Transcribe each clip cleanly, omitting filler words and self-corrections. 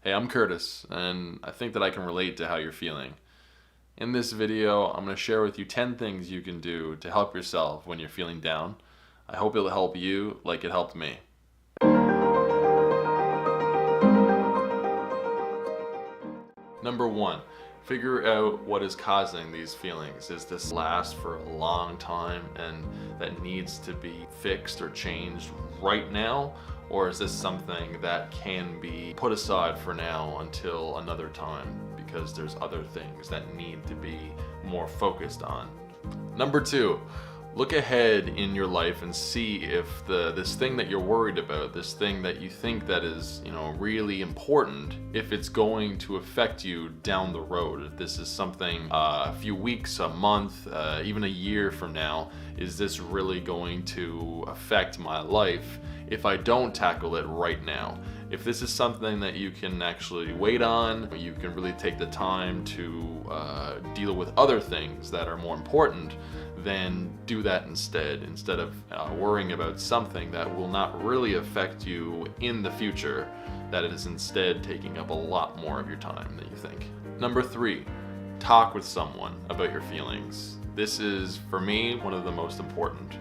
Hey, I'm Curtis, and I think that I can relate to how you're feeling. In this video, I'm going to share with you 10 things you can do to help yourself when you're feeling down. I hope it'll help you like it helped me. Number 1, figure out what is causing these feelings. Is this last for a long time and that needs to be fixed or changed right now? Or is this something that can be put aside for now until another time because there's other things that need to be more focused on? Number 2, look ahead in your life and see if this thing that you're worried about, this thing that you think that is, really important, if it's going to affect you down the road. If this is something a few weeks, a month, even a year from now, is this really going to affect my life if I don't tackle it right now? If this is something that you can actually wait on, you can really take the time to deal with other things that are more important, then do that instead of worrying about something that will not really affect you in the future, that is instead taking up a lot more of your time than you think. Number 3, talk with someone about your feelings. This is, for me, one of the most important.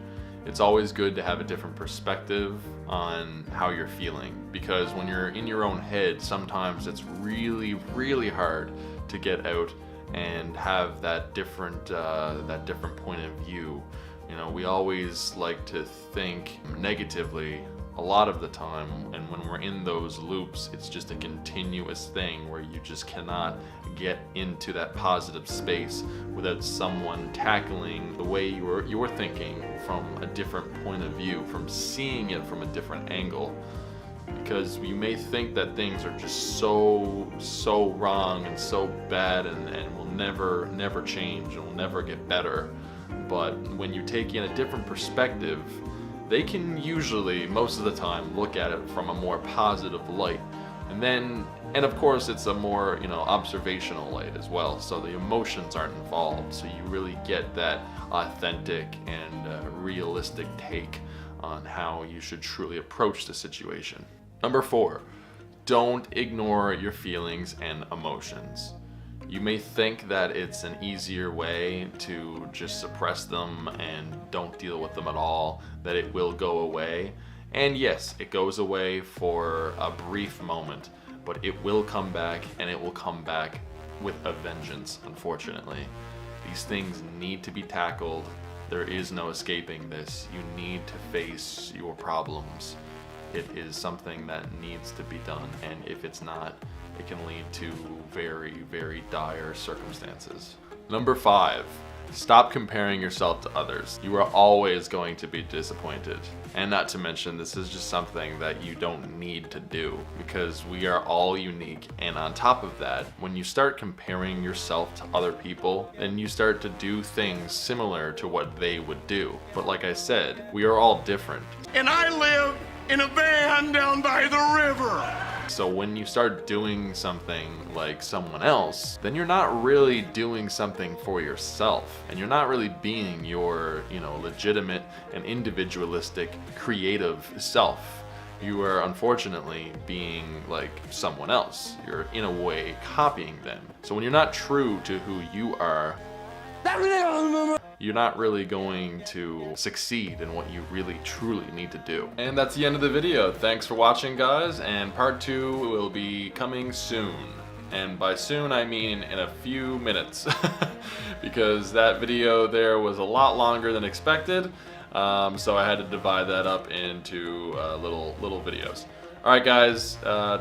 It's always good to have a different perspective on how you're feeling, because when you're in your own head, sometimes it's really, really hard to get out and have that different point of view. We always like to think negatively a lot of the time, and when we're in those loops, it's just a continuous thing where you just cannot get into that positive space without someone tackling the way you're thinking from a different point of view, from seeing it from a different angle. Because you may think that things are just so wrong and so bad and will never change and will never get better. But when you take in a different perspective, they can usually, most of the time, look at it from a more positive light. And of course, it's a more, observational light as well. So the emotions aren't involved. So you really get that authentic and realistic take on how you should truly approach the situation. Number 4, don't ignore your feelings and emotions. You may think that it's an easier way to just suppress them and don't deal with them at all, that it will go away. And yes, it goes away for a brief moment, but it will come back, and it will come back with a vengeance, unfortunately. These things need to be tackled. There is no escaping this. You need to face your problems. It is something that needs to be done, and if it's not, it can lead to very, very dire circumstances. Number 5, stop comparing yourself to others. You are always going to be disappointed. And not to mention, this is just something that you don't need to do, because we are all unique. And on top of that, when you start comparing yourself to other people, then you start to do things similar to what they would do. But like I said, we are all different. And I live in a van down by the river. So when you start doing something like someone else, then you're not really doing something for yourself, and you're not really being your, legitimate and individualistic, creative self. You are unfortunately being like someone else. You're in a way copying them. So when you're not true to who you are, you're not really going to succeed in what you really truly need to do. And that's the end of the video. Thanks for watching, guys, and part 2 will be coming soon. And by soon, I mean in a few minutes, because that video there was a lot longer than expected, so I had to divide that up into little videos. Alright guys,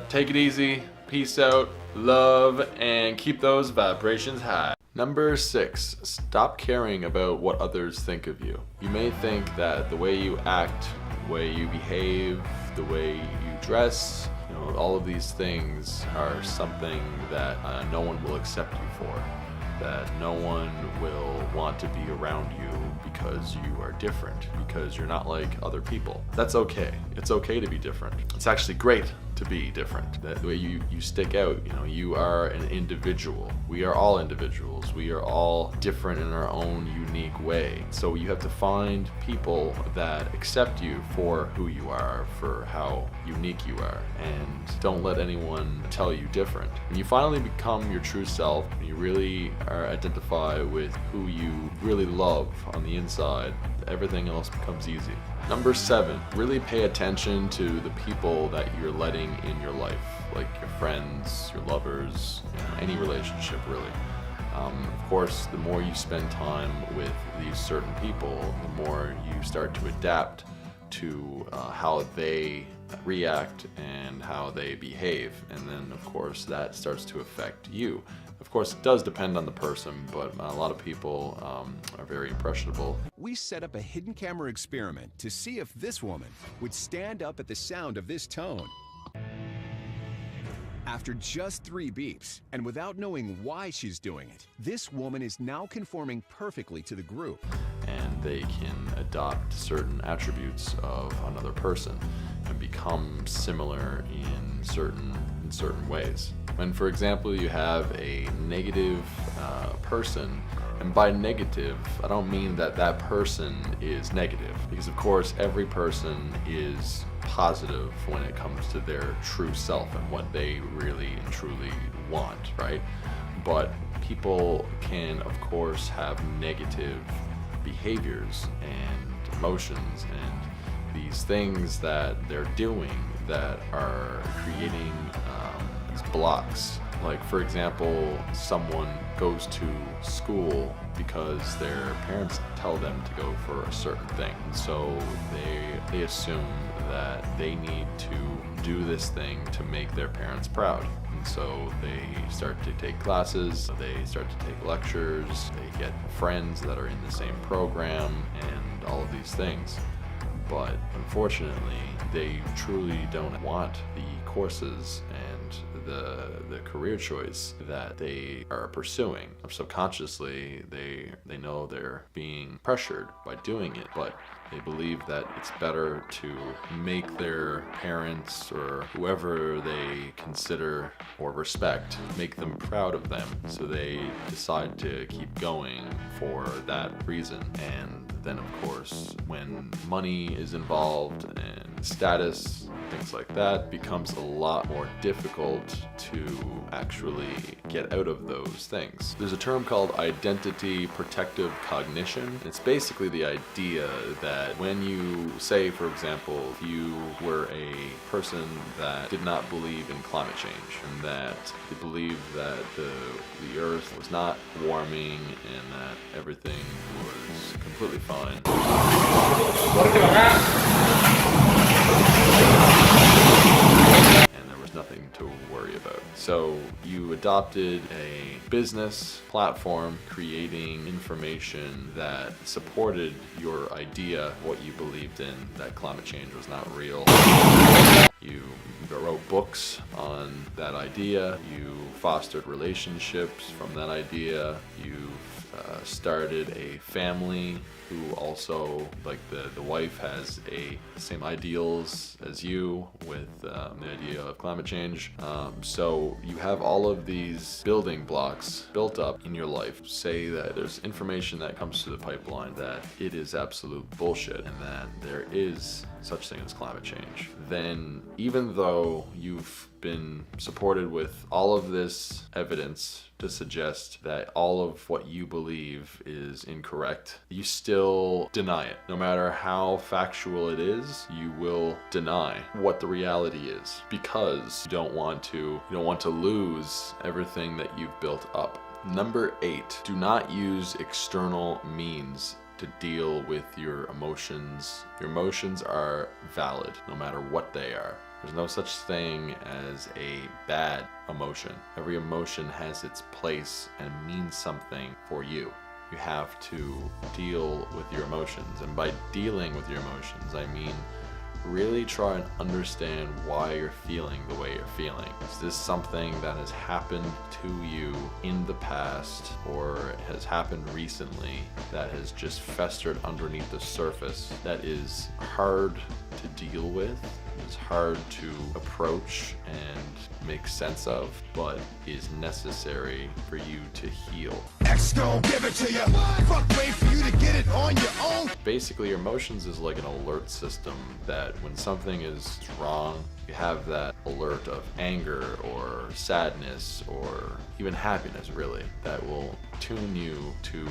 take it easy, peace out, love, and keep those vibrations high. Number 6, stop caring about what others think of you. You may think that the way you act, the way you behave, the way you dress, all of these things are something that no one will accept you for, that no one will want to be around you because you are different, because you're not like other people. That's okay. It's okay to be different. It's actually great to to be different. That way you stick out. You know, you are an individual. We are all individuals. We are all different in our own unique way. So you have to find people that accept you for who you are, for how unique you are, and don't let anyone tell you different. When you finally become your true self, and you really identify with who you really love on the inside, everything else becomes easy. Number 7, really pay attention to the people that you're letting in your life, like your friends, your lovers, you know, any relationship really. Of course, the more you spend time with these certain people, the more you start to adapt to how they react and how they behave, and then of course that starts to affect you. Of course, it does depend on the person, but a lot of people are very impressionable. We set up a hidden camera experiment to see if this woman would stand up at the sound of this tone. After just 3 beeps, and without knowing why she's doing it, this woman is now conforming perfectly to the group. And they can adopt certain attributes of another person and become similar in certain ways. When, for example, you have a negative person, and by negative, I don't mean that that person is negative, because of course every person is positive when it comes to their true self and what they really and truly want, right? But people can, of course, have negative behaviors and emotions and these things that they're doing that are creating these blocks. Like, for example, someone goes to school because their parents tell them to go for a certain thing. So they assume that they need to do this thing to make their parents proud. And so they start to take classes, they start to take lectures, they get friends that are in the same program, and all of these things. But unfortunately, they truly don't want the courses and the career choice that they are pursuing. Subconsciously, they know they're being pressured by doing it, but they believe that it's better to make their parents or whoever they consider or respect, make them proud of them. So they decide to keep going for that reason. And then, of course, when money is involved and status, things like that, becomes a lot more difficult to actually get out of those things. There's a term called identity protective cognition. It's basically the idea that when you say, for example, if you were a person that did not believe in climate change and that they believed that the earth was not warming and that everything was completely fine. And there was nothing to worry about. So you adopted a business platform creating information that supported your idea, what you believed in, that climate change was not real. You wrote books on that idea. You fostered relationships from that idea. You started a family who also, like the wife has the same ideals as you with the idea of climate change. So you have all of these building blocks built up in your life. Say that there's information that comes through the pipeline that it is absolute bullshit and that there is such thing as climate change. Then even though you've been supported with all of this evidence to suggest that all of what you believe is incorrect, you still deny it. No matter how factual it is, you will deny what the reality is because you don't want to lose everything that you've built up. Number 8, do not use external means to deal with your emotions. Your emotions are valid no matter what they are. There's no such thing as a bad emotion. Every emotion has its place and means something for you. You have to deal with your emotions. And by dealing with your emotions, I mean really try and understand why you're feeling the way you're feeling. Is this something that has happened to you in the past or has happened recently that has just festered underneath the surface that is hard to deal with It's hard to approach and make sense of, but is necessary for you to heal. X gon' give it to you. Fuck, wait for you to get it on your own. Basically, your emotions is like an alert system that when something is wrong, you have that alert of anger or sadness or even happiness, really, that will tune you to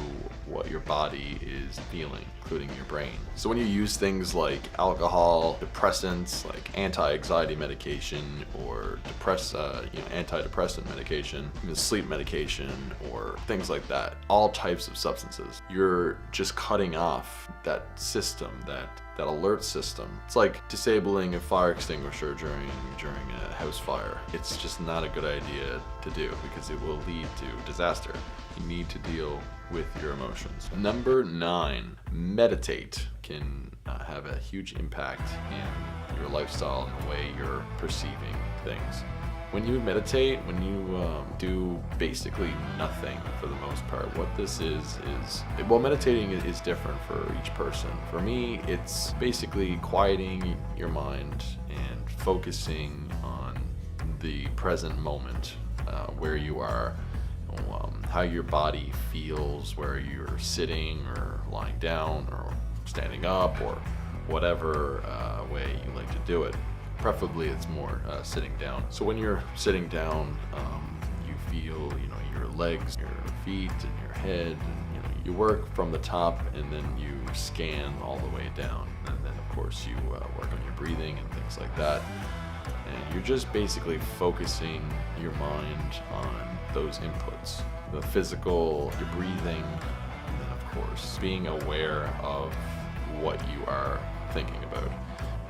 what your body is feeling, including your brain. So when you use things like alcohol, depressants, like anti-anxiety medication or antidepressant medication, even sleep medication or things like that, all types of substances, you're just cutting off that system, that alert system. It's like disabling a fire extinguisher during a house fire. It's just not a good idea to do because it will lead to disaster. You need to deal with your emotions. Number 9, meditate can have a huge impact in your lifestyle and the way you're perceiving things. When you meditate, when you do basically nothing for the most part, what this is well, meditating is different for each person. For me, it's basically quieting your mind and focusing on the present moment, where you are, how your body feels, where you're sitting or lying down or standing up or whatever way you like to do it. Preferably it's more sitting down. So when you're sitting down, you feel, your legs, your feet, and your head, and you work from the top, and then you scan all the way down, and then of course you work on your breathing and things like that. And you're just basically focusing your mind on those inputs, the physical, your breathing, and then of course being aware of what you are thinking about,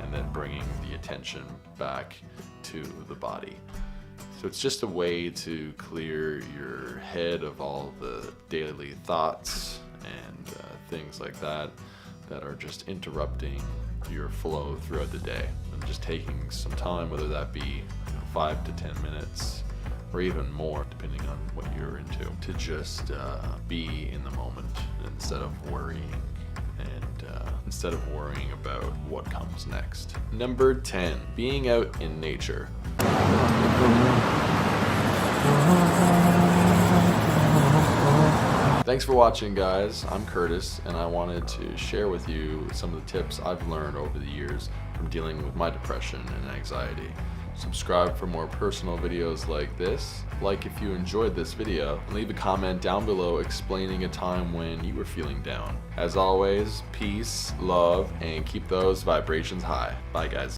and then bringing the attention back to the body. So it's just a way to clear your head of all the daily thoughts and things like that are just interrupting your flow throughout the day. And just taking some time, whether that be 5 to 10 minutes or even more, depending on what you're into, to just be in the moment instead of worrying. Instead of worrying about what comes next. Number 10, being out in nature. Thanks for watching, guys. I'm Curtis, and I wanted to share with you some of the tips I've learned over the years from dealing with my depression and anxiety. Subscribe for more personal videos like this. Like if you enjoyed this video, and leave a comment down below explaining a time when you were feeling down. As always, peace, love, and keep those vibrations high. Bye, guys.